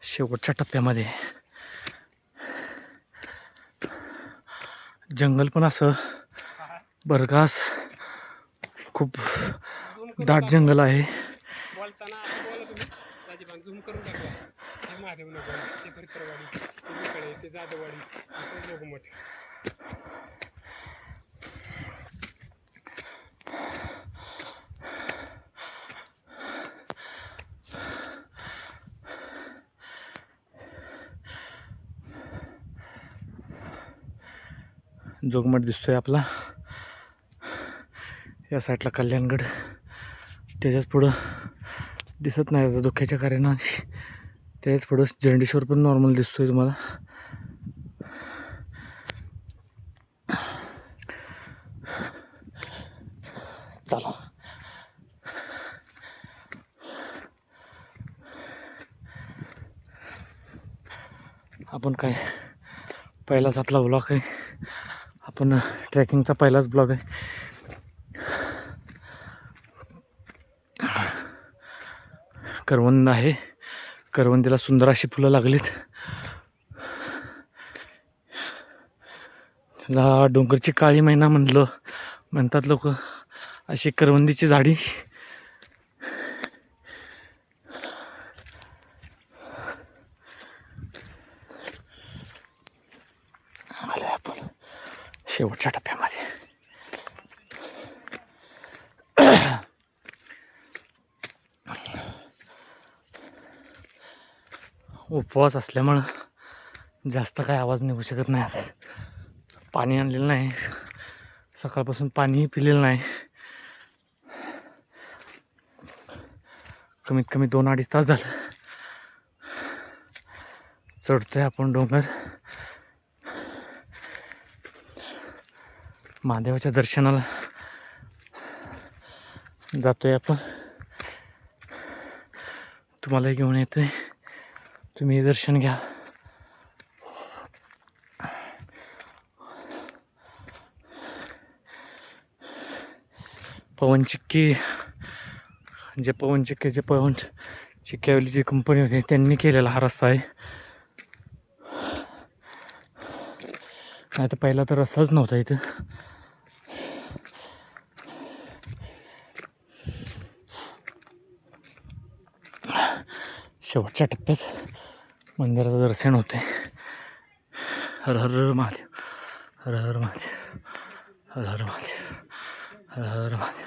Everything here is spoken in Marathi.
शेवटच्या टप्प्यामध्ये जंगल पण असं बरगास खूप दाट जंगल आहे. बोलताना असं बोला तुम्ही राजीबान झूम करून दाखवा. हे महादेवनगर, ते परिसरवाडी, ते विकळे, ते जाधववाडी, ते जोगमठ. जोगमठ दिसतोय आपला. या साईडला कल्याणगड, त्याच्याच पुढं दिसत नाही आता धुक्याच्या कारणाने. त्याच्याच पुढं झेंडेश्वर पण नॉर्मल दिसतोय तुम्हाला. चला आपण काय पहिलाच आपला ब्लॉग आहे. आपण ट्रेकिंगचा पहिलाच ब्लॉग आहे. करवंद आहे. करवंदीला सुंदर अशी फुलं लागलीत. त्याला डोंगरची काळी मैना म्हणतात लोक. अशी करवंदीची झाडी आलोय आपण शेवटच्या टप्प्यामध्ये. उपवास असल्यामुळं जास्त काय आवाज निघू शकत नाही. आज पाणी आणलेलं नाही, सकाळपासून पाणीही पिलेलं नाही. कमीत कमी 2-2.5 तास झालं चढतोय आपण डोंगर. महादेवाच्या दर्शनाला जातोय आपण. तुम्हालाही घेऊन येतोय, तुम्ही दर्शन घ्या. पवन चिक्केवाली जी कंपनी होती त्यांनी केलेला हा रस्ता आहे. नाही तर पहिला तर रस्ताच नव्हता इथं. शेवटच्या टप्प्यात मंदिराचं दर्शन होते. हर हर महादेव, हर हर महादेव, हर हर महादेव, हर हर महादेव.